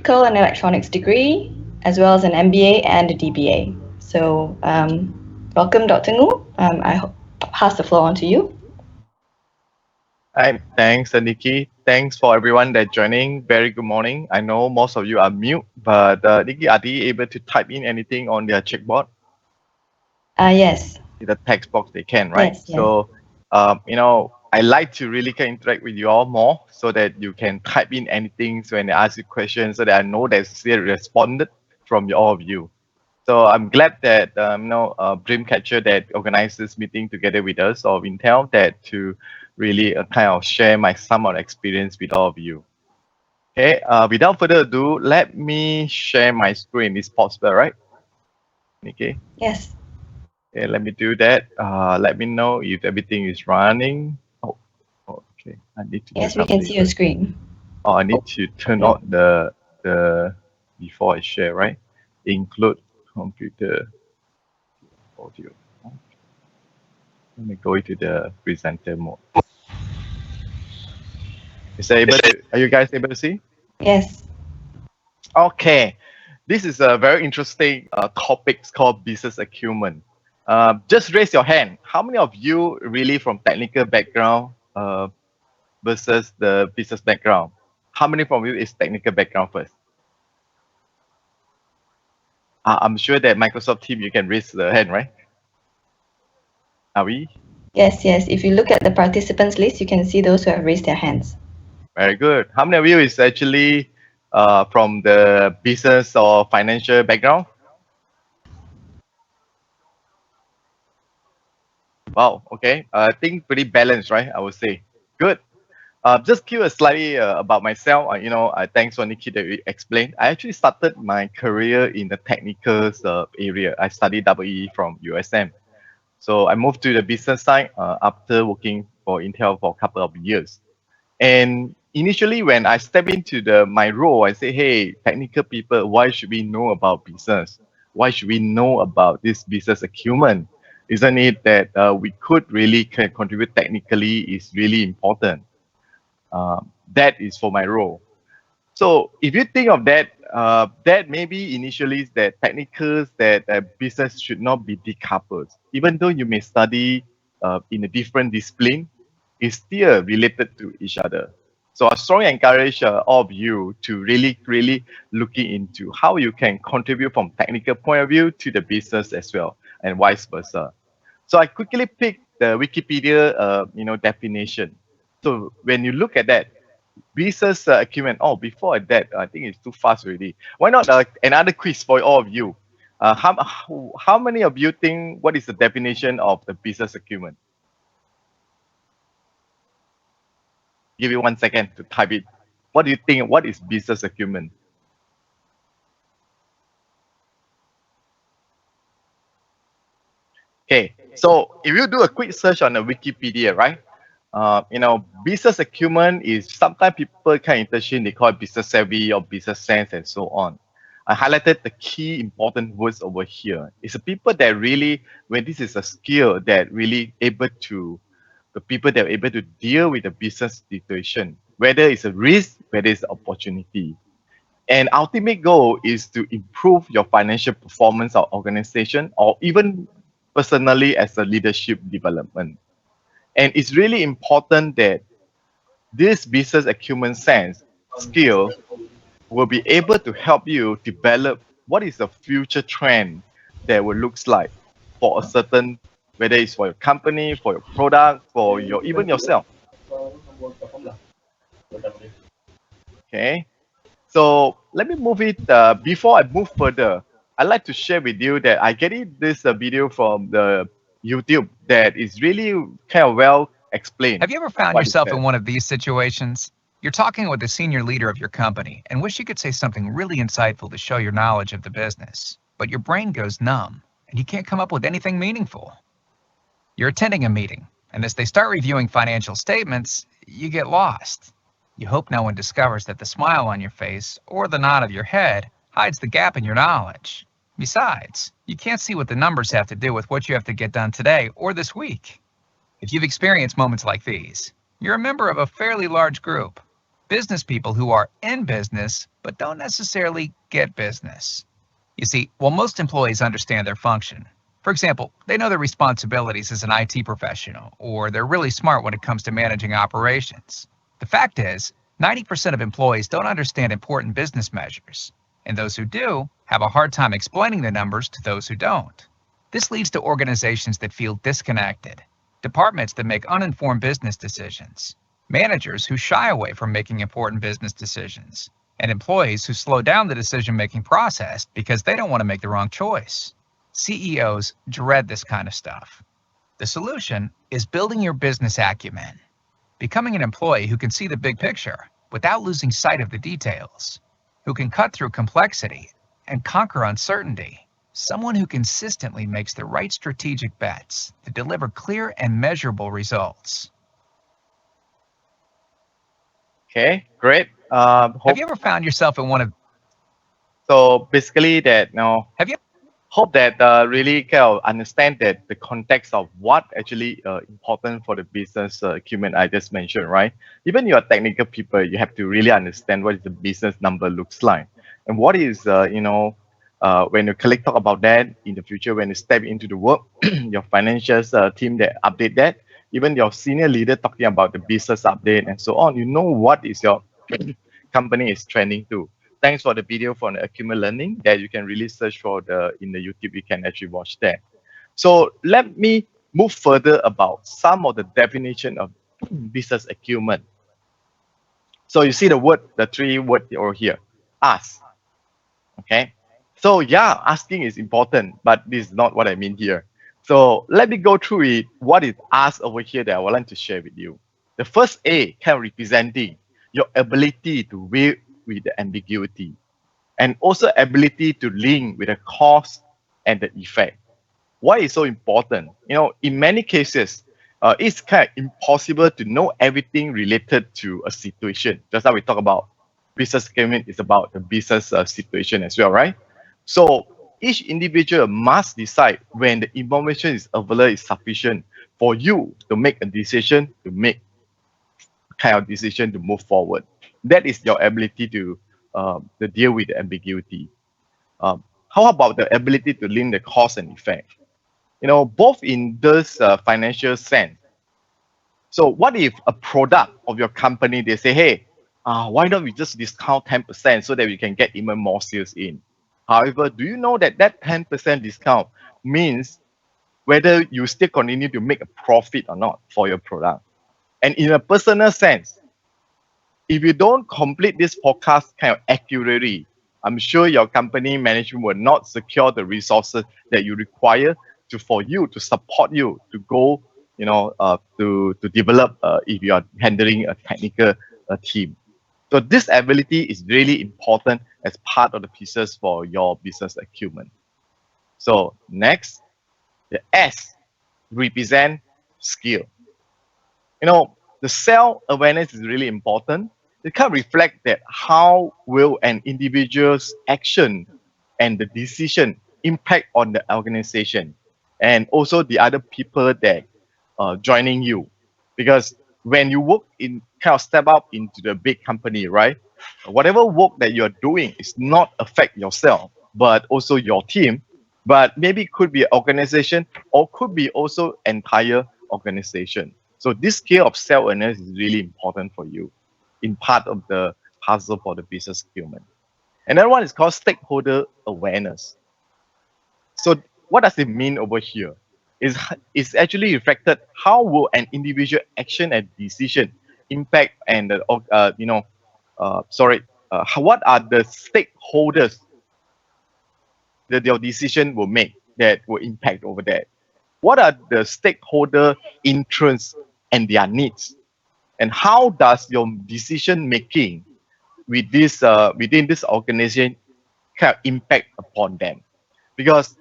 Electrical and Electronics degree, as well as an MBA and a DBA. So, welcome, Dr. Ngoo. Pass the floor on to you. Hi, thanks, Nikki. Thanks for everyone that joining. Very good morning. I know most of you are mute, but Nikki, are they able to type in anything on their checkboard? Yes. In the text box, they can, right? Yes. So, I like to really interact with you all more so that you can type in anything when they ask you questions so that I know that still responded from all of you. So I'm glad that Dreamcatcher that organized this meeting together with us of Intel that to really kind of share some of the experience with all of you. Okay, without further ado, let me share my screen. Is possible, right? Okay. Yes. Okay, let me do that. Let me know if everything is running. Oh, okay. I need to do Yes, we can see your screen. Oh, I need to turn on the before I share, right? Include computer audio. Let me go into the presenter mode. Are you guys able to see? Yes. Okay. This is a very interesting topic called business acumen. Just raise your hand. How many of you really from technical background versus the business background? How many from you is technical background first? I'm sure that Microsoft Team, you can raise the hand, right? Are we? Yes. If you look at the participants list, you can see those who have raised their hands. Very good. How many of you is actually from the business or financial background? Wow. Okay. I think pretty balanced, right? I would say. Good. Just give a slightly about myself. Thanks for Nikki that we explained. I actually started my career in the technical area. I studied EE from USM. So I moved to the business side after working for Intel for a couple of years. And initially, when I step into my role, I say, "Hey, technical people, why should we know about business? Why should we know about this business acumen? Isn't it that we could really can contribute technically is really important?" That is for my role. So if you think of that, that maybe initially is that technicals that business should not be decoupled. Even though you may study in a different discipline, it's still related to each other. So I strongly encourage all of you to really looking into how you can contribute from technical point of view to the business as well, and vice versa. So I quickly picked the Wikipedia, definition. So when you look at that, business acumen. Oh, before that, I think it's too fast already. Why not another quiz for all of you? How many of you think what is the definition of the business acumen? Give you 1 second to type it. What do you think? What is business acumen? Okay, so if you do a quick search on the Wikipedia, right? Business acumen is sometimes people can interchange, they call it business savvy or business sense and so on. I highlighted the key important words over here. It's the people that really, when this is a skill that really the people that are able to deal with the business situation, whether it's a risk, whether it's an opportunity. And ultimate goal is to improve your financial performance of organization or even personally as a leadership development. And it's really important that this business acumen sense skill will be able to help you develop what is the future trend that will looks like for a certain, whether it's for your company, for your product, for your even yourself. Okay. So let me move it. Before I move further, I'd like to share with you that I get this video from the YouTube that is really kind of well explained. Have you ever found yourself in one of these situations? You're talking with the senior leader of your company and wish you could say something really insightful to show your knowledge of the business, but your brain goes numb and you can't come up with anything meaningful. You're attending a meeting, and as they start reviewing financial statements, you get lost. You hope no one discovers that the smile on your face or the nod of your head hides the gap in your knowledge. Besides, you can't see what the numbers have to do with what you have to get done today or this week. If you've experienced moments like these, you're a member of a fairly large group. business people who are in business but don't necessarily get business. You see, while most employees understand their function, for example, they know their responsibilities as an IT professional, or they're really smart when it comes to managing operations. The fact is, 90% of employees don't understand important business measures, and those who do have a hard time explaining the numbers to those who don't. This leads to organizations that feel disconnected, departments that make uninformed business decisions, managers who shy away from making important business decisions, and employees who slow down the decision-making process because they don't want to make the wrong choice. CEOs dread this kind of stuff. The solution is building your business acumen, becoming an employee who can see the big picture without losing sight of the details, who can cut through complexity and conquer uncertainty, someone who consistently makes the right strategic bets to deliver clear and measurable results. Okay, great. Have you ever found yourself in one of So basically that have you hope that really kind of understand that the context of what actually important for the business acumen I just mentioned, right? Even you're technical people, you have to really understand what is the business number looks like, and what is when your colleague talk about that in the future when you step into the work, your financials team that update that, even your senior leader talking about the business update and so on. You know what is your company is trending to. Thanks for the video from the Acumen Learning that you can really search for in the YouTube. You can actually watch that. So let me move further about some of the definition of business acumen. So you see the three words over here. Ask. Okay. So yeah, asking is important, but this is not what I mean here. So let me go through it. What is ask over here that I would like to share with you? The first A kind of representing your ability to weigh with the ambiguity, and also ability to link with the cause and the effect. Why is so important? In many cases, it's kind of impossible to know everything related to a situation. Just like we talk about business acumen is about the business situation as well, right? So each individual must decide when the information is available is sufficient for you to make a decision, to make kind of decision to move forward. That is your ability to deal with the ambiguity. How about the ability to link the cause and effect? Both in this financial sense. So what if a product of your company, they say, hey, why don't we just discount 10% so that we can get even more sales in? However, do you know that 10% discount means whether you still continue to make a profit or not for your product? And in a personal sense, if you don't complete this podcast kind of accurately, I'm sure your company management will not secure the resources that you require for you to support you to go, to develop if you are handling a technical team. So this ability is really important as part of the pieces for your business acumen. So next, the S represent skill. The self-awareness is really important. It can reflect that how will an individual's action and the decision impact on the organization and also the other people that joining you. Because when you work in kind of step up into the big company, right? Whatever work that you're doing is not affect yourself, but also your team. But maybe it could be an organization or could be also entire organization. So this skill of self-awareness is really important for you in part of the puzzle for the business acumen. Another one is called stakeholder awareness. So what does it mean over here? It's actually reflected how will an individual action and decision impact and what are the stakeholders that your decision will make that will impact over that? What are the stakeholder interests and their needs? And how does your decision making with this within this organization kind of impact upon them? Because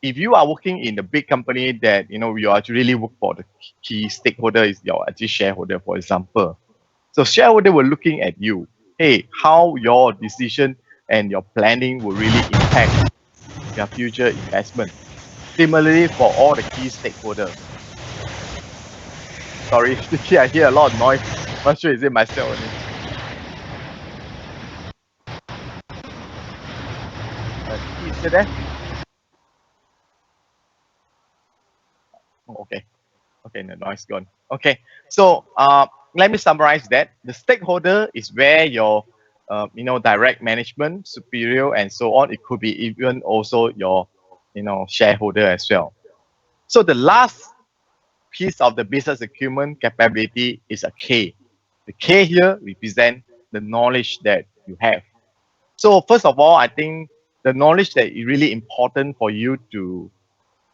if you are working in a big company that you actually really work for the key stakeholder is your actually shareholder, for example. So shareholder were looking at you, hey, how your decision and your planning will really impact your future investment. Similarly for all the key stakeholders. Sorry, I hear a lot of noise. Not sure is it myself only. Nikki, is still there? Oh, okay. Okay, the noise gone. Okay, so let me summarize that. The stakeholder is where your, direct management, superior, and so on. It could be even also your, shareholder as well. So the last piece of the business acumen capability is a K. The K here represent the knowledge that you have. So first of all, I think the knowledge that is really important for you to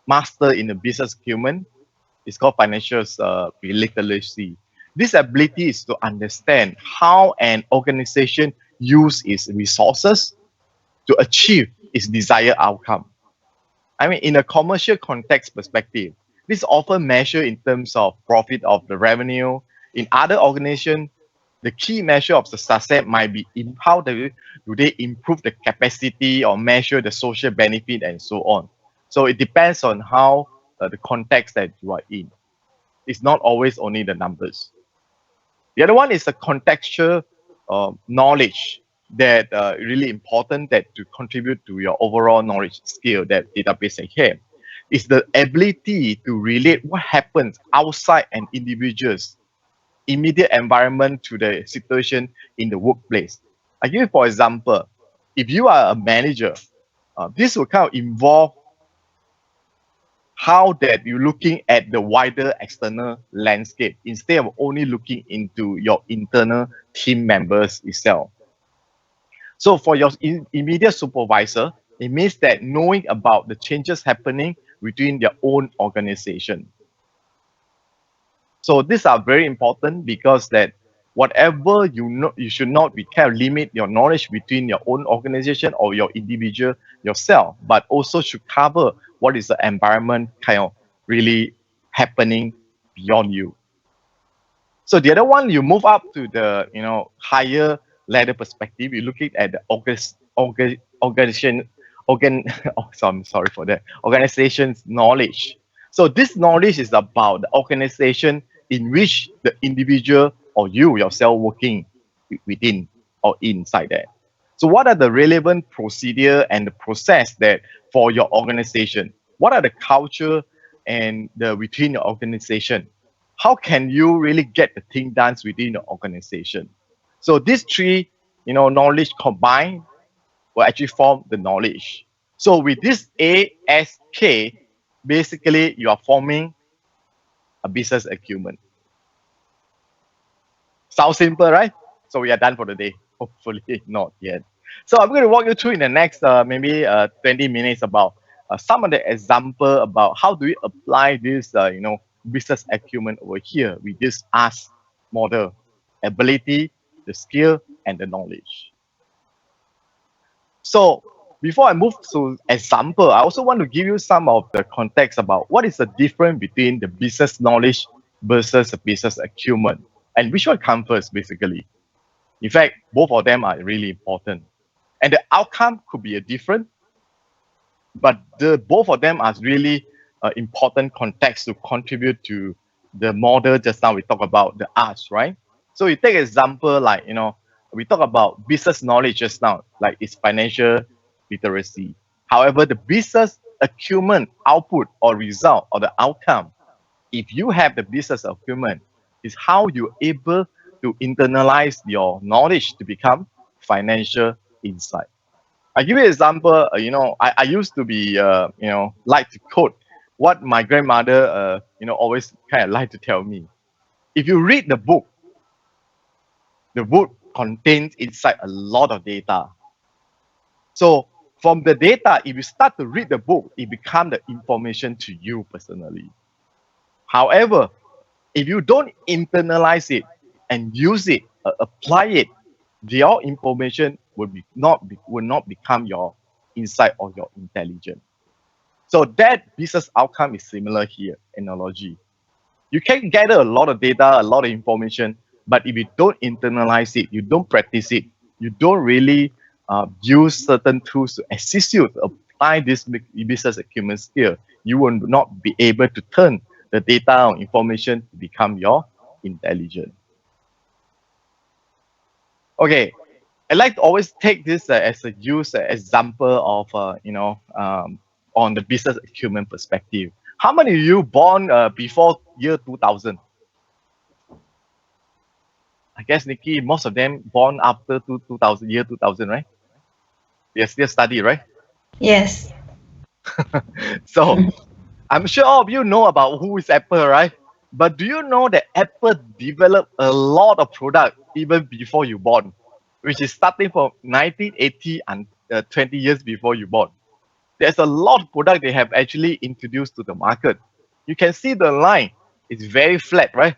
master in the business acumen is called financial literacy. This ability is to understand how an organization use its resources to achieve its desired outcome. I mean, in a commercial context perspective, this is often measured in terms of profit of the revenue. In other organizations, the key measure of the success might be in how do they improve the capacity or measure the social benefit and so on. So it depends on how the context that you are in. It's not always only the numbers. The other one is the contextual knowledge that really important that to contribute to your overall knowledge skill that database have. Is the ability to relate what happens outside an individual's immediate environment to the situation in the workplace. I give you for example, if you are a manager, this will kind of involve how that you're looking at the wider external landscape instead of only looking into your internal team members itself. So for your immediate supervisor, it means that knowing about the changes happening within their own organization. So these are very important because that whatever you know, you should not be kind of limit your knowledge between your own organization or your individual yourself, but also should cover what is the environment kind of really happening beyond you. So the other one, you move up to the higher ladder perspective. You're looking at the organization, oh, so I'm sorry for that. Organization's knowledge. So this knowledge is about the organization in which the individual or you yourself working within or inside that. So what are the relevant procedure and the process that for your organization? What are the culture and the within your organization? How can you really get the thing done within the organization? So these three, knowledge combined will actually form the knowledge. So with this ASK, basically you are forming a business acumen. Sounds simple, right? So we are done for the day. Hopefully not yet. So I'm going to walk you through in the next maybe 20 minutes about some of the example about how do we apply this, business acumen over here with this ask model, ability, the skill, and the knowledge. So before I move to example, I also want to give you some of the context about what is the difference between the business knowledge versus the business acumen, and which one comes first, basically. In fact, both of them are really important. And the outcome could be a different, but both of them are really important context to contribute to the model. Just now we talk about the arts, right? So you take example like, we talk about business knowledge just now, like it's financial literacy. However, the business acumen output or result or the outcome, if you have the business acumen, is how you're able to internalize your knowledge to become financial insight. I give you an example. I used to be, like to quote what my grandmother, always kind of like to tell me. If you read the book contains inside a lot of data. So from the data, if you start to read the book, it becomes the information to you personally. However, if you don't internalize it and use it, apply it, your information will not become your insight or your intelligence. So that business outcome is similar here, analogy. You can gather a lot of data, a lot of information, but if you don't internalize it, you don't practice it, you don't really use certain tools to assist you to apply this business acumen skill, you will not be able to turn the data or information to become your intelligence. Okay, I like to always take this as a example of on the business acumen perspective. How many of you born before year 2000? I guess Nikki, most of them born after 2000, year 2000, right? They still study, right? Yes. So I'm sure all of you know about who is Apple, right? But do you know that Apple developed a lot of product even before you born, which is starting from 1980 and 20 years before you born. There's a lot of product they have actually introduced to the market. You can see the line is very flat, right?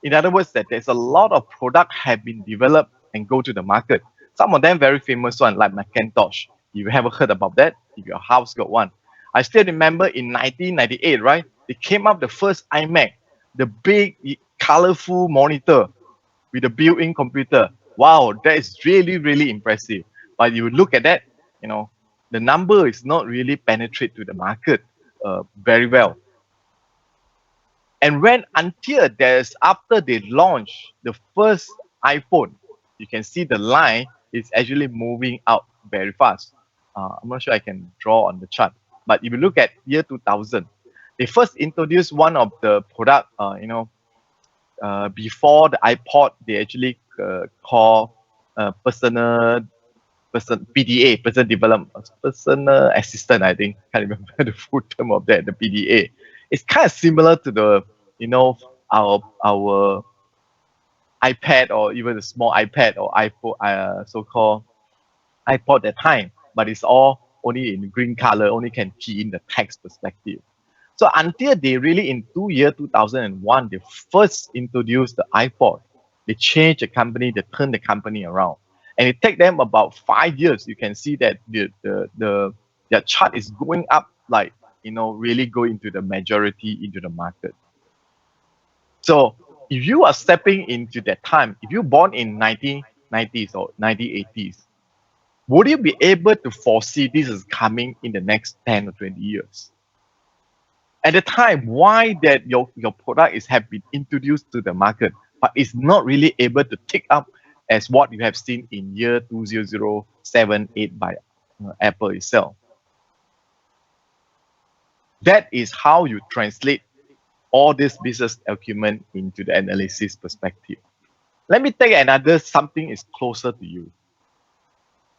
In other words, that there's a lot of product have been developed and go to the market. Some of them very famous one like Macintosh. If you haven't heard about that, if your house got one. I still remember in 1998, right? They came up the first iMac, the big colorful monitor with a built-in computer. Wow, that is really, really impressive. But you look at that, you know, the number is not really penetrate to the market very well. And when until there's after they launch the first iPhone, you can see the line is actually moving out very fast. I'm not sure I can draw on the chart, but if you look at year 2000, they first introduced one of the product, before the iPod, they actually call PDA, person development, personal assistant. I think can't remember the full term of that. The PDA. It's kind of similar to the our iPad or even the small iPad or iPhone, so-called iPod at time, but it's all only in green color. Only can key in the text perspective. So until they really in 2001, they first introduced the iPod. They changed the company, they turned the company around. And it take them about 5 years. You can see that their chart is going up like really going into the majority into the market. So if you are stepping into that time, if you born in 1990s or 1980s, would you be able to foresee this is coming in the next 10 or 20 years? At the time, why that your product is have been introduced to the market, but is not really able to take up as what you have seen in year 2007-8 by Apple itself. That is how you translate all this business acumen into the analysis perspective. Let me take another something is closer to you.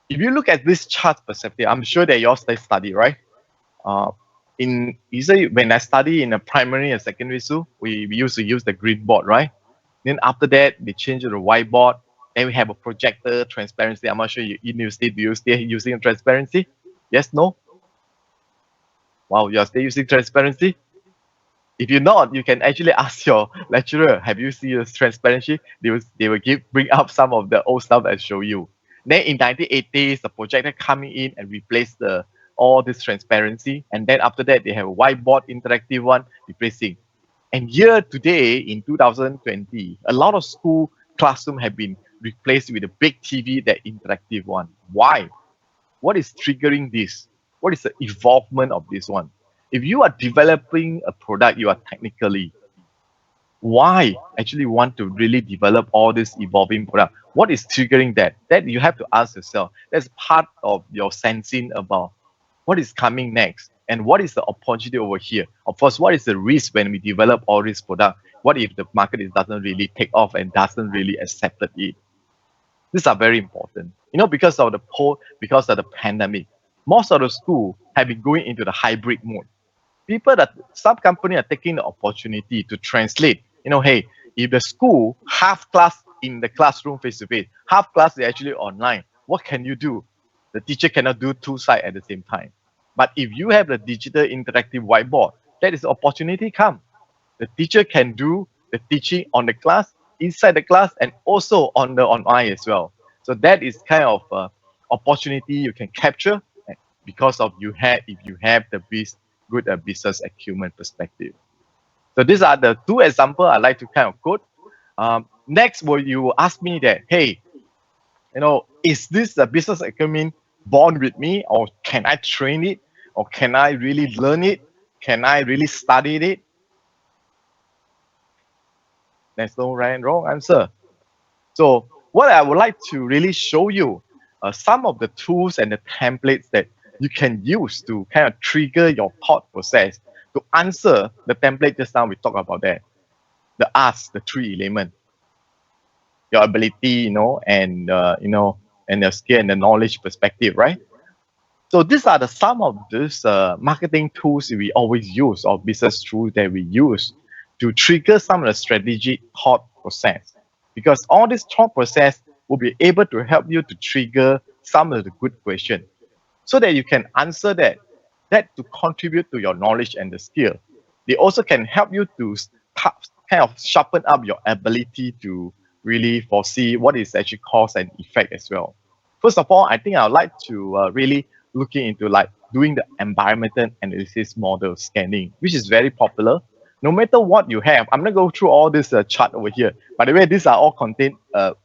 If you look at this chart perspective, I'm sure that you all study, right? In usually when I study in a primary and secondary school, we used to use the green board, right? Then after that, they changed to the whiteboard. Then we have a projector, transparency. I'm not sure you in university, do you still using transparency? Yes, no? Wow, you're still using transparency? If you're not, you can actually ask your lecturer, have you seen this transparency? They will bring up some of the old stuff I show you. Then in 1980s, the projector coming in and replace all this transparency. And then after that, they have a whiteboard interactive one replacing. And here today in 2020, a lot of school classroom have been replaced with a big TV, that interactive one. Why? What is triggering this? What is the evolvement of this one? If you are developing a product, you are technically, why actually want to really develop all this evolving product? What is triggering that? That you have to ask yourself. That's part of your sensing about what is coming next and what is the opportunity over here. Of course, what is the risk when we develop all this product? What if the market doesn't really take off and doesn't really accept it? These are very important. Because of the pandemic, most of the school have been going into the hybrid mode. Some company are taking the opportunity to translate. Hey, if the school half class in the classroom face to face, half class is actually online, what can you do? The teacher cannot do two sides at the same time. But if you have the digital interactive whiteboard, that is opportunity come. The teacher can do the teaching on the class, inside the class, and also on the online as well. So that is kind of opportunity you can capture because of if you have the good business acumen perspective. So these are the two examples I like to kind of quote. Next, will you ask me that, hey, is this a business acumen born with me, or can I train it, or can I really learn it? Can I really study it? There's no right and wrong answer. So what I would like to really show you some of the tools and the templates that you can use to kind of trigger your thought process to answer the template just now we talked about that. The ask, the three elements, your ability, and the skill and the knowledge perspective, right? So these are the some of these marketing tools we always use or business tools that we use to trigger some of the strategic thought process. Because all this thought process will be able to help you to trigger some of the good questions so that you can answer that to contribute to your knowledge and the skill. They also can help you to kind of sharpen up your ability to really foresee what is actually cause and effect as well. First of all, I think I would like to really looking into like doing the environmental analysis model scanning, which is very popular. No matter what you have, I'm not going to go through all this chart over here. By the way, these are all contain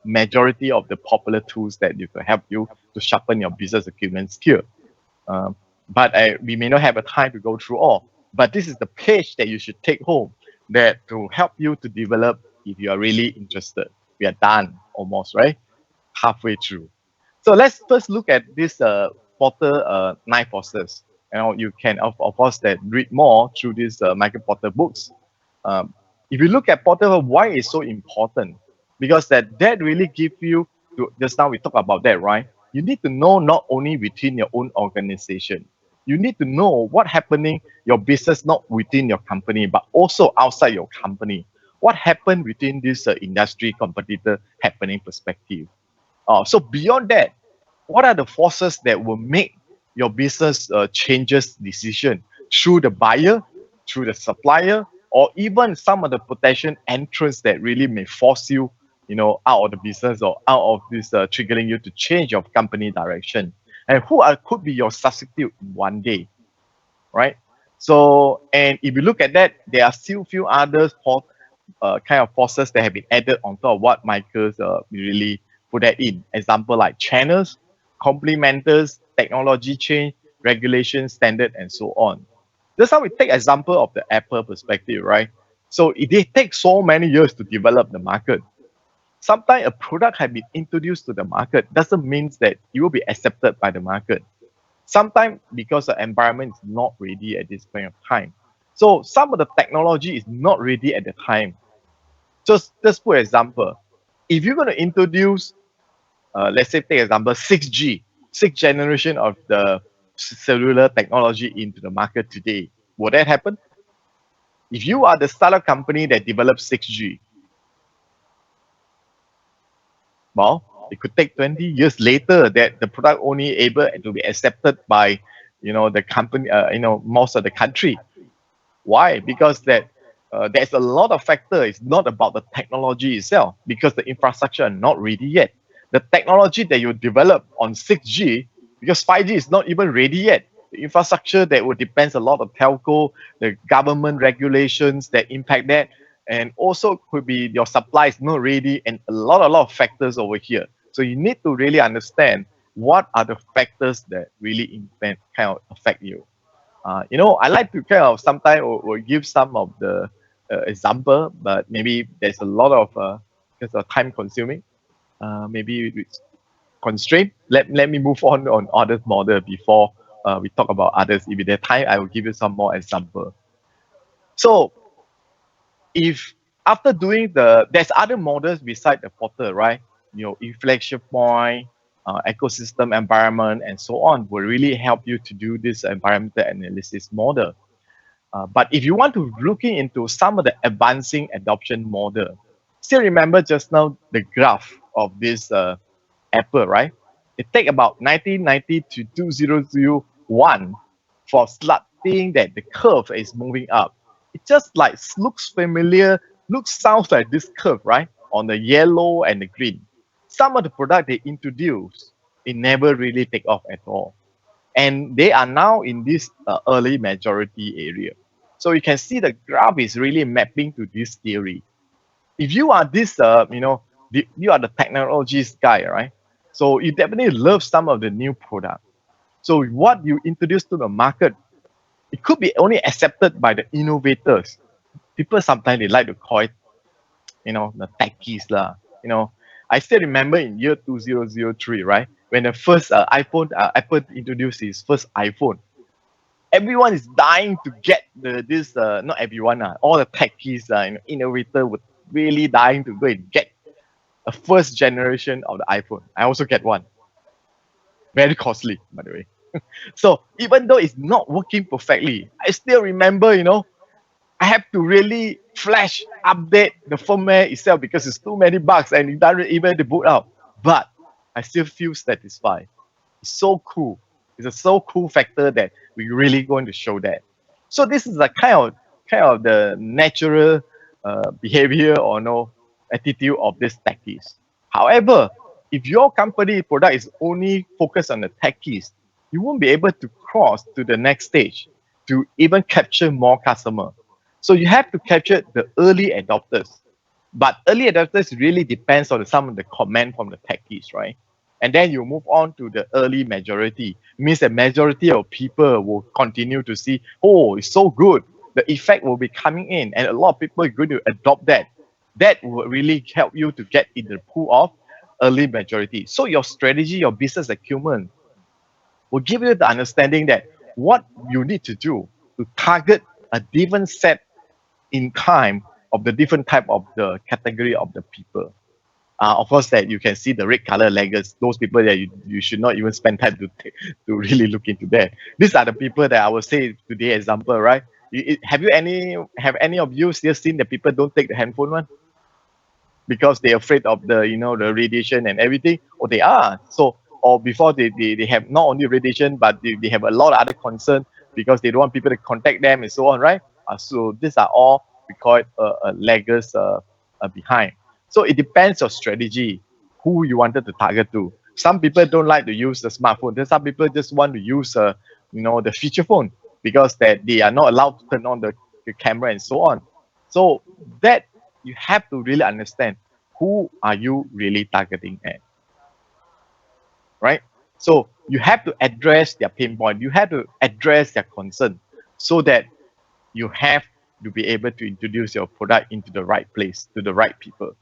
majority of the popular tools that you can help you to sharpen your business acumen skill. But we may not have a time to go through all. But this is the page that you should take home that to help you to develop if you are really interested. We are done almost, right? Halfway through. So let's first look at this Porter 9 forces. You can of course that read more through these Michael Porter books. If you look at Porter, why it's so important? Because that really give you to, just now we talked about that, right? You need to know not only within your own organization. You need to know what happening your business not within your company, but also outside your company. What happened within this industry competitor happening perspective. So beyond that, what are the forces that will make your business changes decision through the buyer, through the supplier, or even some of the potential entrants that really may force you, out of the business or out of this triggering you to change your company direction, and could be your substitute in one day, right? So, and if you look at that, there are still few others kind of forces that have been added on top of what Michael's really put that in. Example like channels, complementers, technology change, regulation, standard, and so on. That's how we take example of the Apple perspective, right? So it takes so many years to develop the market. Sometimes a product has been introduced to the market doesn't mean that it will be accepted by the market. Sometimes because the environment is not ready at this point of time. So some of the technology is not ready at the time. Just for example, if you're going to introduce, let's say, take example, 6G, sixth generation of the cellular technology into the market today, will that happen? If you are the startup company that develops 6G, well, it could take 20 years later that the product only able to be accepted by, the company, most of the country. Why? Because that there's a lot of factor. It's not about the technology itself because the infrastructure are not ready yet. The technology that you develop on 6G, because 5G is not even ready yet. The infrastructure that would depends a lot of telco, the government regulations that impact that, and also could be your supply is not ready, and a lot of factors over here. So you need to really understand what are the factors that really impact, kind of affect you. I like to kind of sometimes will give some of the example, but maybe there's a lot of because of time consuming. Maybe it's constraint. Let me move on other model before we talk about others. If there's time, I will give you some more example. So if after doing there's other models beside the Porter, right? Inflection point, ecosystem environment, and so on will really help you to do this environmental analysis model. But if you want to looking into some of the advancing adoption model, still remember just now the graph of this Apple, right? It take about 1990 to 2001 for starting that the curve is moving up. It just like looks familiar, sounds like this curve, right? On the yellow and the green. Some of the product they introduced, it never really take off at all. And they are now in this early majority area. So you can see the graph is really mapping to this theory. If you are this, you are the technologist guy, right? So you definitely love some of the new product. So what you introduce to the market, it could be only accepted by the innovators. People sometimes they like to call it, the techies lah. I still remember in year 2003, right? when the first Apple introduced his first iPhone, everyone is dying to get this. Not everyone, all the techies, innovator were really dying to go and get a first generation of the iPhone. I also get one. Very costly, by the way. So even though it's not working perfectly, I still remember, I have to really flash update the firmware itself because it's too many bugs and it doesn't even boot out. But I still feel satisfied. It's so cool. It's a so cool factor that we're really going to show that. So this is a kind of the natural behavior or no attitude of this techies. However, if your company product is only focused on the techies, you won't be able to cross to the next stage to even capture more customer. So you have to capture the early adopters. But early adopters really depends on some of the comment from the techies, right? And then you move on to the early majority. Means the majority of people will continue to see, oh, it's so good. The effect will be coming in, and a lot of people are going to adopt that. That will really help you to get in the pool of early majority. So your strategy, your business acumen will give you the understanding that what you need to do to target a different set in time of the different type of the category of the people. Of course, that you can see the red color laggers, those people that you should not even spend time to really look into that. These are the people that I will say today example, right? Have any of you still seen that people don't take the handphone one because they're afraid of the radiation and everything? Or they are. So or before they have not only radiation, but they have a lot of other concern because they don't want people to contact them and so on, right? So these are all we call it laggers behind. So it depends on strategy, who you wanted to target to. Some people don't like to use the smartphone. Then some people just want to use the feature phone because that they are not allowed to turn on the camera and so on. So that you have to really understand who are you really targeting at, right? So you have to address their pain point. You have to address their concern so that you have to be able to introduce your product into the right place to the right people.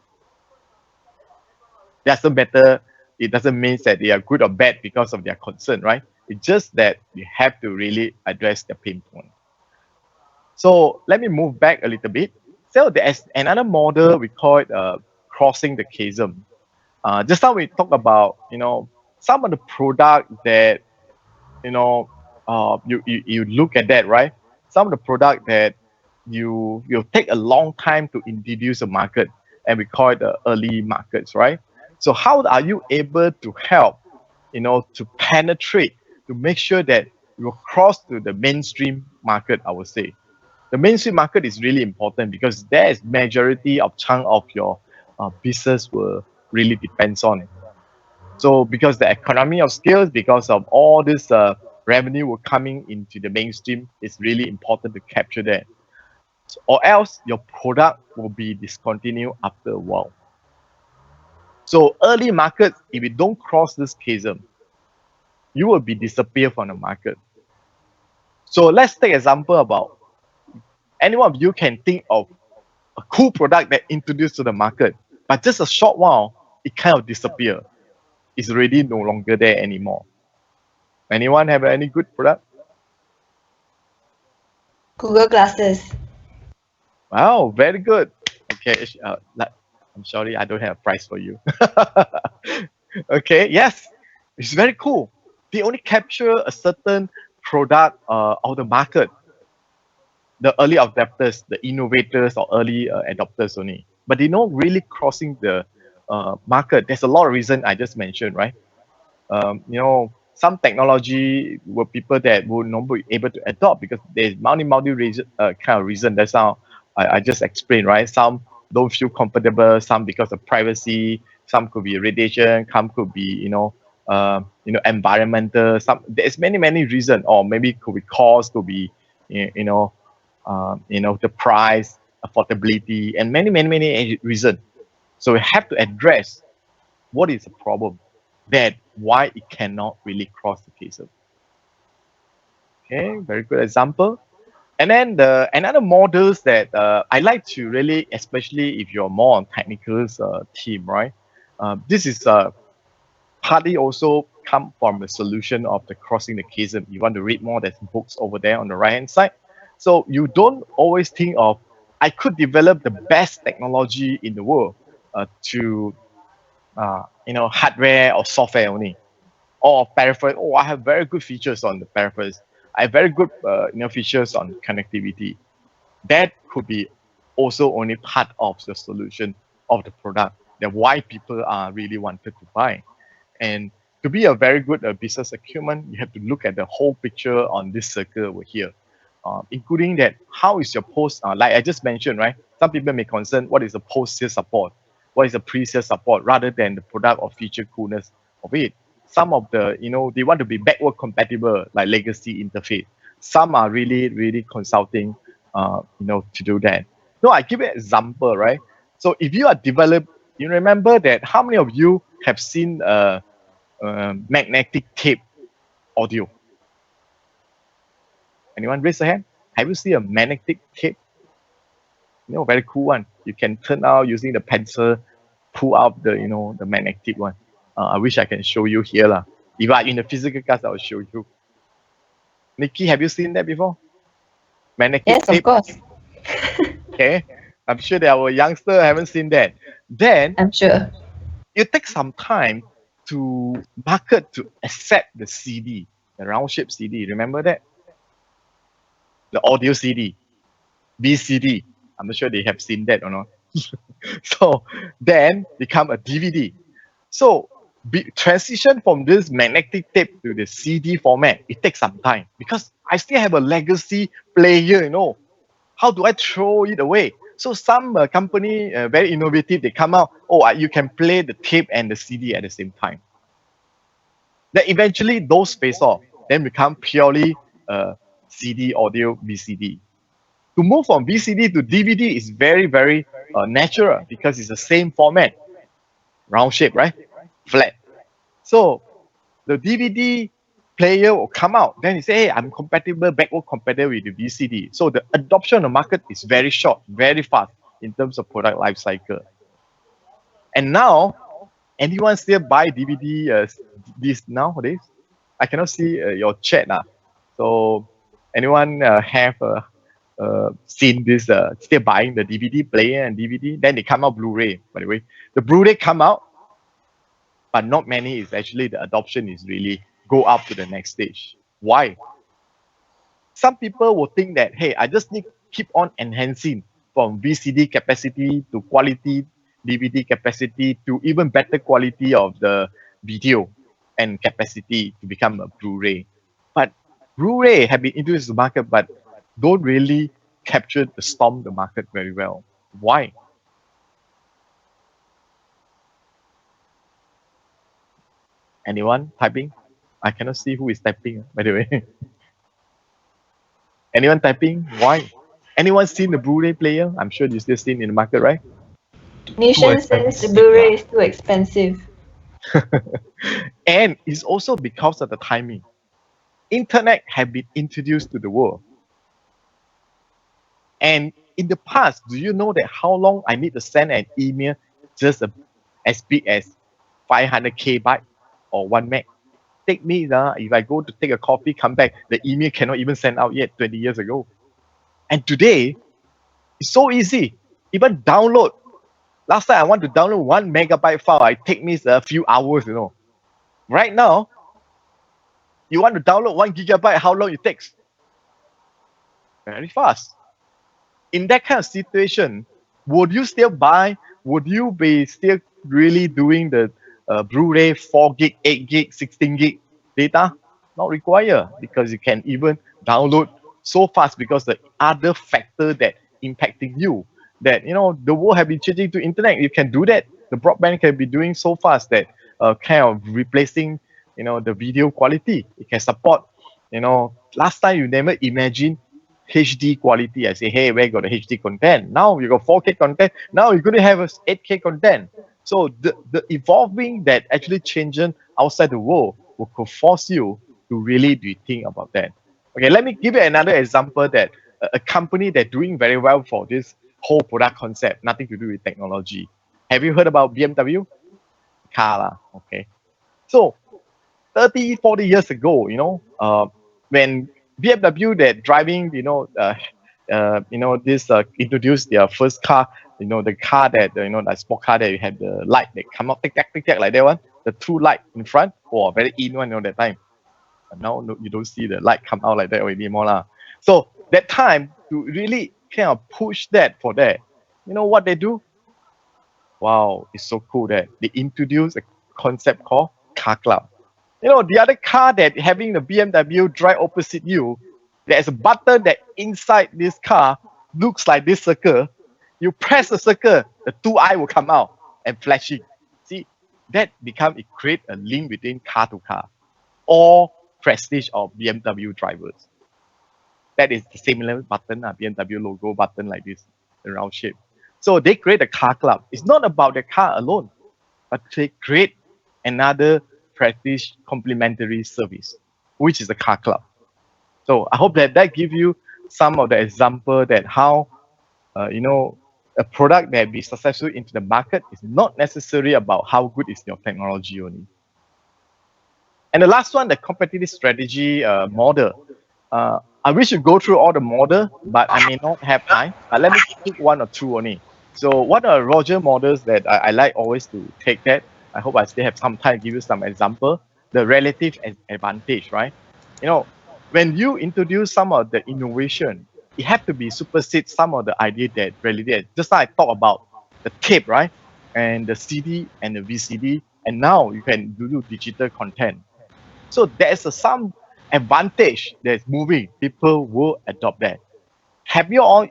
Doesn't matter. It doesn't mean that they are good or bad because of their concern, right? It's just that you have to really address the pain point. So let me move back a little bit. So there's another model we call it crossing the chasm. Just now we talked about some of the product that you look at that, right? Some of the product that you'll take a long time to introduce a market, and we call it the early markets, right? So how are you able to help to penetrate, to make sure that you cross to the mainstream market? I would say the mainstream market is really important because there is majority of chunk of your business will really depends on. So because the economy of scales, because of all this revenue will coming into the mainstream, it's really important to capture that. Or else your product will be discontinued after a while. So early markets, if you don't cross this chasm, you will be disappear from the market. So let's take example about any one of you can think of a cool product that introduced to the market, but just a short while, it kind of disappear. It's already no longer there anymore. Anyone have any good product? Google Glasses. Wow, very good. Okay, I'm sorry, I don't have a prize for you. Okay, yes, it's very cool. They only capture a certain product of the market, the early adopters, the innovators or early adopters only. But they not really crossing the market. There's a lot of reason I just mentioned, right? Some technology were people that will not be able to adopt because there's multi reason kind of reason. That's how I just explained, right? Some don't feel comfortable, some because of privacy, some could be radiation, some could be environmental. Some there's many reasons, or maybe could be cost, could be the price, affordability, and many reasons. So we have to address what is the problem, that why it cannot really cross the chasm. Okay, very good example. And then the another models that I like to really, especially if you're more on technical team, right? This is partly also come from the solution of the crossing the chasm. You want to read more, there's books over there on the right hand side. So you don't always think of, I could develop the best technology in the world to hardware or software only, or peripheral. Oh, I have very good features on the peripherals. I have very good features on connectivity. That could be also only part of the solution of the product, that why people are really wanted to buy. And to be a very good business acumen, you have to look at the whole picture on this circle over here, including that how is your post, like I just mentioned, right? Some people may concern what is the post-sale support, what is the pre-sale support, rather than the product or feature coolness of it. Some of the, they want to be backward compatible, like legacy interface. Some are really, really consulting, to do that. No, I give you an example, right? So if you are developed, you remember that how many of you have seen magnetic tape audio? Anyone raise a hand? Have you seen a magnetic tape? Very cool one. You can turn out using the pencil, pull out the magnetic one. I wish I can show you here lah. If I in the physical class, I will show you. Nikki, have you seen that before? Magnetic Yes, tape. of course. Okay, I'm sure that our youngster haven't seen that. Then I'm sure. it takes some time to market to accept the CD, the round shape CD. Remember that? The audio CD, VCD. I'm not sure they have seen that or not. So then become a DVD. So transition from this magnetic tape to the CD format, it takes some time because I still have a legacy player, How do I throw it away? So some company, very innovative, they come out, you can play the tape and the CD at the same time. Then eventually those phase off, then become purely CD, audio, VCD. To move from VCD to DVD is very, very natural because it's the same format, round shape, right? Flat. So the DVD player will come out, then you say, hey, I'm compatible, backward compatible with the VCD. So the adoption of the market is very short, very fast in terms of product life cycle. And now, anyone still buy DVD this nowadays? I cannot see your chat now. So anyone have seen this, still buying the DVD player and DVD? Then they come out Blu-ray, by the way. The Blu-ray come out, but not many is actually the adoption is really go up to the next stage. Why? Some people will think that, hey, I just need keep on enhancing from VCD capacity to quality DVD capacity to even better quality of the video and capacity to become a Blu-ray. But Blu-ray have been introduced to the market, but don't really capture the storm the market very well. Why? Anyone typing? I cannot see who is typing, by the way. Anyone typing? Why? Anyone seen the Blu-ray player? I'm sure you still seen in the market, right? Nation says the Blu-ray is too expensive. And it's also because of the timing. Internet have been introduced to the world. And in the past, do you know that how long I need to send an email just as big as 500 KB or 1 meg? Take me, if I go to take a coffee, come back, the email cannot even send out yet 20 years ago. And today, it's so easy. Even download. Last time I want to download 1 megabyte file, it take me a few hours, Right now, you want to download 1 gigabyte, how long it takes? Very fast. In that kind of situation, would you still buy? Would you be still really doing the Blu-ray 4 gig, 8 gig, 16 gig data? Not required because you can even download so fast because the other factor that impacting you, that the world have been changing to internet. You can do that. The broadband can be doing so fast that kind of replacing the video quality. It can support. Last time you never imagined HD quality. I say, hey, where got the HD content? Now you got 4K content. Now you're going to have a 8K content. So the evolving that actually changing outside the world could force you to really rethink about that. Okay, let me give you another example that a company that's doing very well for this whole product concept, nothing to do with technology. Have you heard about BMW? Car, okay. So 30, 40 years ago, when BMW they're driving, this introduced their first car, the car that that sport car that you have the light that come out tick tack like that one, the true light in front, oh, very in one, that time. But now no, you don't see the light come out like that anymore lah. So that time to really kind of push that for that, you know what they do? Wow, it's so cool that they introduce a concept called car club. The other car that having the BMW drive opposite you, there's a button that inside this car looks like this circle. You press the circle, the two eye will come out and flashing. See, that it create a link between car to car or prestige of BMW drivers. That is the similar button, BMW logo button like this, the round shape. So they create a car club. It's not about the car alone, but they create another prestige complementary service, which is a car club. So I hope that gives you some of the example that how, a product that be successful into the market is not necessarily about how good is your technology only. And the last one, the competitive strategy model. I wish you go through all the model, but I may not have time. Let me pick one or two only. So what are Roger models that I like always to take that? I hope I still have some time to give you some example. The relative advantage, right? When you introduce some of the innovation, it have to be supersede some of the idea that really just like I talked about the tape, right? And the CD and the VCD, and now you can do digital content. So there's some advantage that's moving. People will adopt that. Have you all,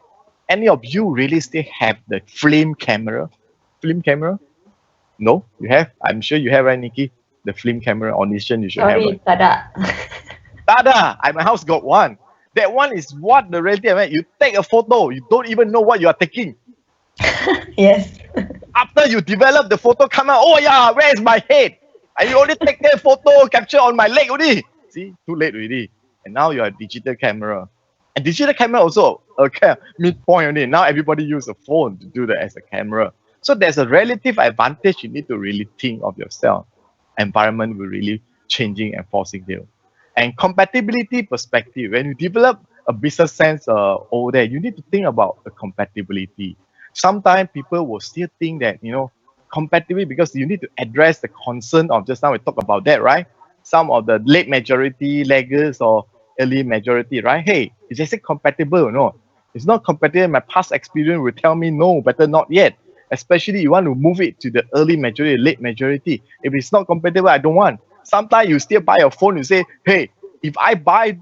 any of you really still have the film camera? Film camera? No, you have? I'm sure you have, right, Nikki? The film camera audition you should have. Sorry, Right? tada. Tada! At my house got one. That one is what the reality of it. You take a photo, you don't even know what you are taking. Yes. After you develop the photo, come out, oh yeah, where is my head? And you only take that photo, capture on my leg only. See, too late already. And now you have digital camera. And digital camera also, okay, midpoint only. Now everybody use a phone to do that as a camera. So there's a relative advantage you need to really think of yourself. Environment will really changing and forcing you. And compatibility perspective, when you develop a business sense over there, you need to think about the compatibility. Sometimes people will still think that, compatibility, because you need to address the concern of just now we talked about that, right? Some of the late majority laggers or early majority, right? Hey, is it compatible or no? It's not compatible. My past experience will tell me no, better not yet. Especially you want to move it to the early majority, late majority. If it's not compatible, I don't want. Sometimes you still buy a phone, you say, hey, if I buy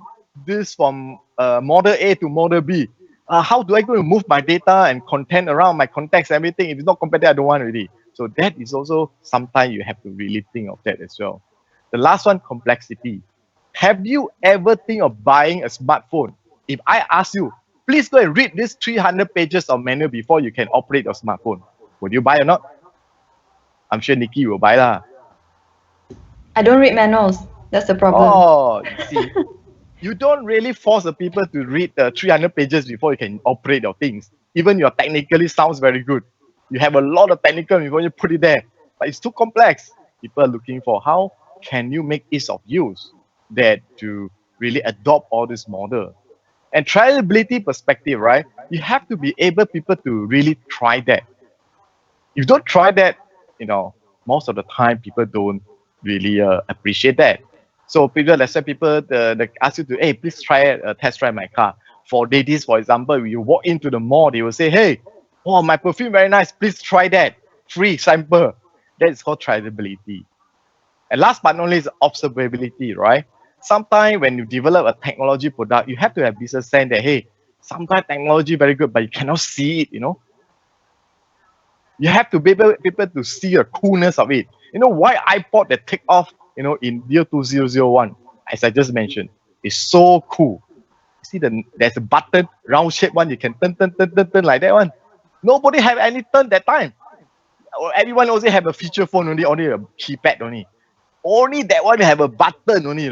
this from model A to model B, how do I go to move my data and content around my contacts, everything? If it's not compatible, I don't want already. So that is also sometimes you have to really think of that as well. The last one, complexity. Have you ever think of buying a smartphone? If I ask you, please go and read this 300 pages of manual before you can operate your smartphone. Would you buy or not? I'm sure Nikki will buy lah. I don't read manuals. That's the problem. Oh, you see, you don't really force the people to read the 300 pages before you can operate your things. Even your technically sounds very good. You have a lot of technical before you put it there, but it's too complex. People are looking for how can you make ease of use that to really adopt all this model. And triability perspective, right? You have to be able people to really try that. If you don't try that, most of the time people don't really appreciate that. So people, let's say people they ask you to, hey, please try test drive my car. For ladies, for example, when you walk into the mall, they will say, hey, oh, my perfume very nice. Please try that. Free sample. That is called triability. And last but not least, observability, right? Sometimes when you develop a technology product, you have to have business sense that, hey, sometimes technology very good, but you cannot see it, You have to be able people to see the coolness of it. Why iPod that take off, in year 2001, as I just mentioned, is so cool. See, there's a button, round shape one, you can turn like that one. Nobody have any turn that time. Everyone also have a feature phone only a keypad only. Only that one have a button only,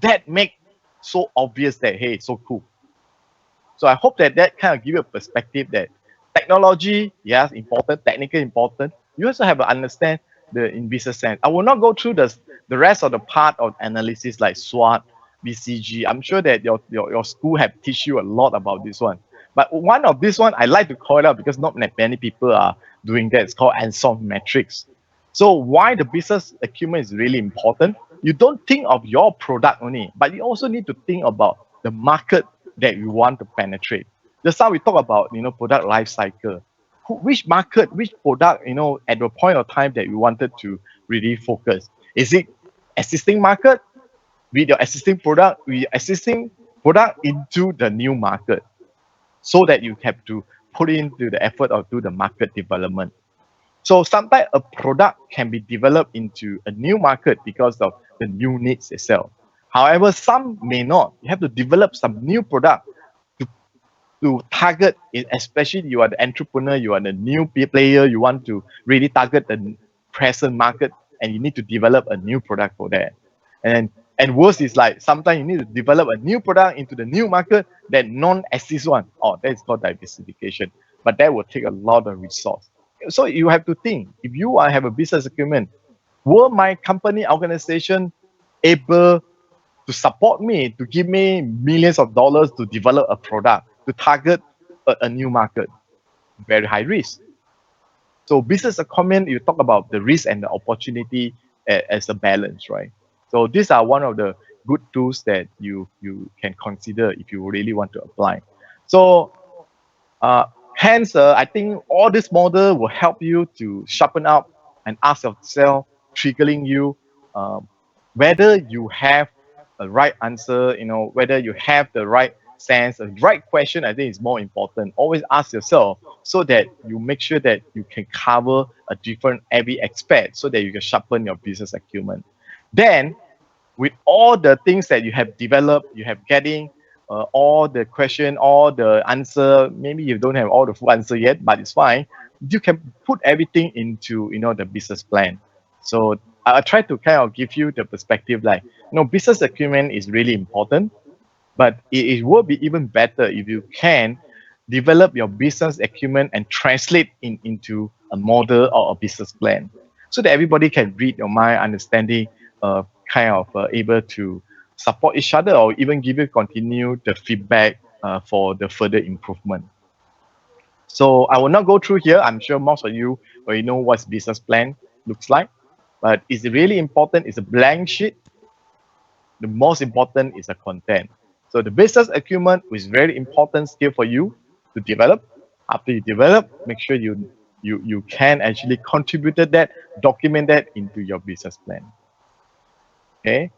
That make so obvious that, hey, so cool. So I hope that kind of give you a perspective that technology, yes, important, technical important. You also have to understand the in business sense. I will not go through the rest of the part of analysis like SWOT, BCG, I'm sure that your school have teach you a lot about this one. But one of this one, I like to call it out because not many people are doing that. It's called Ansoff metrics. So why the business acumen is really important? You don't think of your product only, but you also need to think about the market that you want to penetrate. Just now we talk about product life cycle. Which market, which product, at the point of time that you wanted to really focus. Is it existing market with your existing product, with your existing product into the new market, so that you have to put into the effort of do the market development. So sometimes a product can be developed into a new market because of the new needs itself. However, some may not. You have to develop some new product to, to target, especially you are the entrepreneur, you are the new player, you want to really target the present market, and you need to develop a new product for that. And worse is like sometimes you need to develop a new product into the new market that non-exist one. Oh, that is called diversification. But that will take a lot of resource. So you have to think, if you have a business acumen, will my company organization able to support me, to give me millions of dollars to develop a product, to target a new market? Very high risk. So business acumen, you talk about the risk and the opportunity as a balance, right? So these are one of the good tools that you can consider if you really want to apply. So hence, I think all this model will help you to sharpen up and ask yourself, triggering you, whether you have a right answer, whether you have the right sense, the right question. I think is more important. Always ask yourself so that you make sure that you can cover a different every aspect so that you can sharpen your business acumen. Then, with all the things that you have developed, you have getting all the question, all the answer. Maybe you don't have all the full answer yet, but it's fine. You can put everything into the business plan. So I try to kind of give you the perspective like business acumen is really important, but it will be even better if you can develop your business acumen and translate into a model or a business plan, so that everybody can read your mind, understanding, kind of able to support each other or even give you continue the feedback for the further improvement. So I will not go through here. I'm sure most of you already know what business plan looks like, but it's really important. It's a blank sheet. The most important is the content. So the business acumen is very important skill for you to develop. After you develop, make sure you can actually contribute that, document that into your business plan. Okay.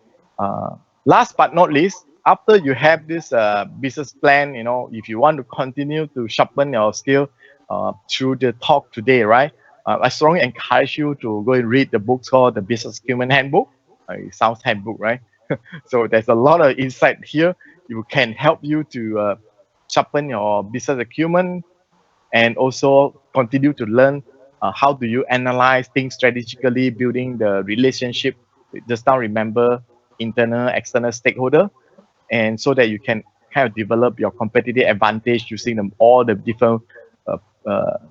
Last but not least, after you have this business plan, if you want to continue to sharpen your skill through the talk today, right? I strongly encourage you to go and read the book called The Business Acumen Handbook. It sounds handbook, right? So there's a lot of insight here. You can help you to sharpen your business acumen and also continue to learn how do you analyze things strategically, building the relationship. Just now remember internal, external stakeholder, and so that you can kind of develop your competitive advantage using all the different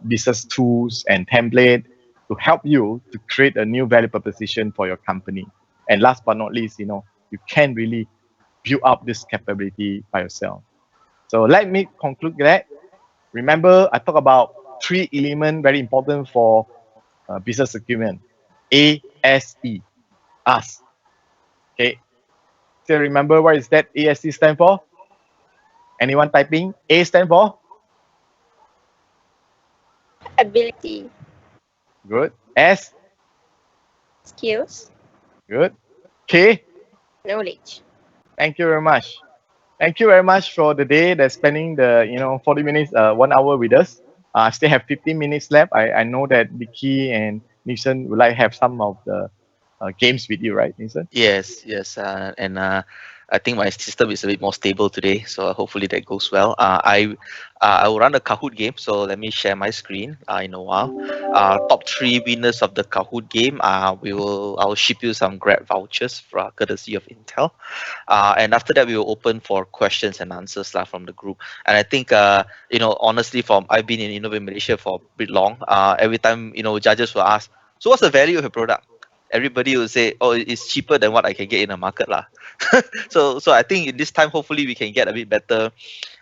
business tools and template to help you to create a new value proposition for your company. And last but not least, you can really build up this capability by yourself. So let me conclude that. Remember, I talk about 3 elements very important for business acumen. ASE, us. Okay. So remember what is that ASE stand for? Anyone typing? A stand for? Ability. Good. S? Skills. Good. K? Knowledge. Thank you very much. Thank you very much for the day that's spending the 40 minutes, 1 hour with us. I still have 15 minutes left. I know that Vicky and Nissan would like to have some of the games with you, right, Nissan? Yes, and I think my system is a bit more stable today, so hopefully that goes well. I will run a Kahoot game, so let me share my screen in a while. Top 3 winners of the Kahoot game. I will ship you some Grab vouchers for courtesy of Intel, and after that we will open for questions and answers from the group. And I think honestly, I've been in Innovate Malaysia for a bit long. Every time judges will ask, so what's the value of your product? everybody will say, oh, it's cheaper than what I can get in the market lah. So I think in this time, hopefully we can get a bit better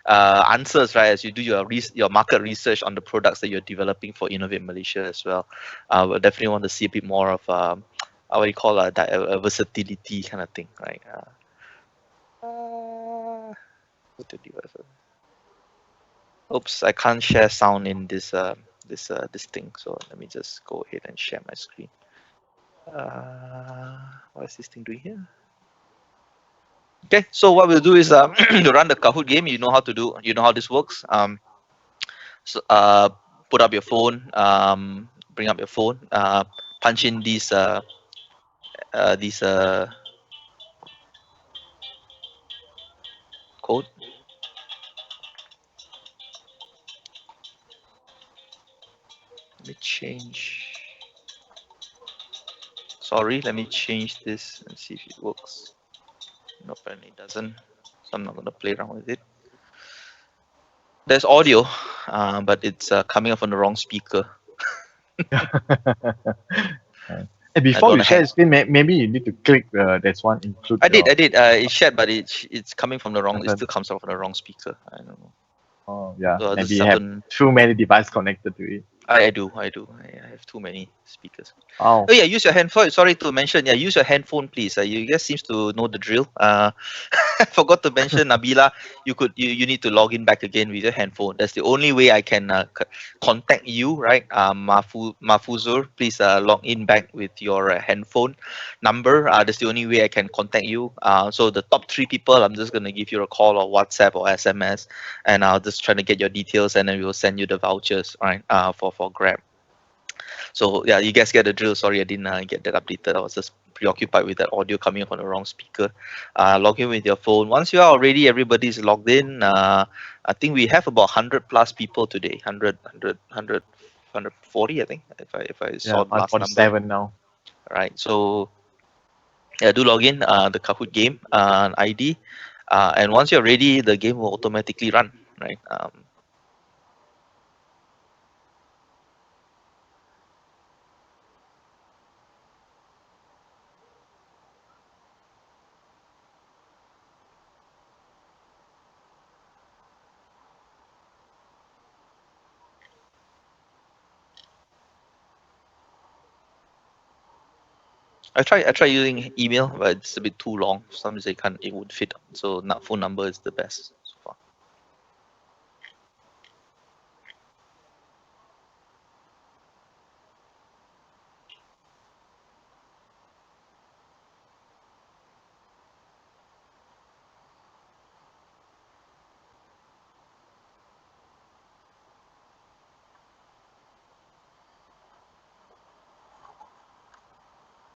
answers, right, as you do your market research on the products that you're developing for Innovate Malaysia as well. We'll definitely want to see a bit more of what you call a versatility kind of thing, right? Oops, I can't share sound in this this thing, so let me just go ahead and share my screen. What is this thing doing here? Okay, so what we'll do is to run the Kahoot game. You know how to do. You know how this works. So put up your phone. Bring up your phone. Punch in these code. Let me change. Sorry, let me change this and see if it works. No, apparently it doesn't. So I'm not gonna play around with it. There's audio, but it's coming up on the wrong speaker. And before you share the screen, maybe you need to click there's one include. I did. It's shared, but it's coming from the wrong. It still comes out from the wrong speaker. I don't know. Oh yeah, So maybe you have too many devices connected to it. I do. I have too many speakers. Oh yeah, use your handphone. Sorry to mention. Yeah, use your handphone, please. You guys seems to know the drill. I forgot to mention, Nabila. You need to log in back again with your handphone. That's the only way I can contact you, right? Mafuzur, please log in back with your handphone number. That's the only way I can contact you. So the top 3 people, I'm just gonna give you a call or WhatsApp or SMS, and I'll just try to get your details, and then we will send you the vouchers, right? For Grab. So yeah, you guys get the drill. Sorry, I didn't get that updated. I was just preoccupied with that audio coming from the wrong speaker. Log in with your phone. Once you are already, everybody's logged in. I think we have about 100 plus people today. 140, I think. If I saw the last number. now. Right. So yeah, do log in. The Kahoot game ID, and once you're ready, the game will automatically run. Right. I try using email, but it's a bit too long. Sometimes it would fit. So phone number is the best.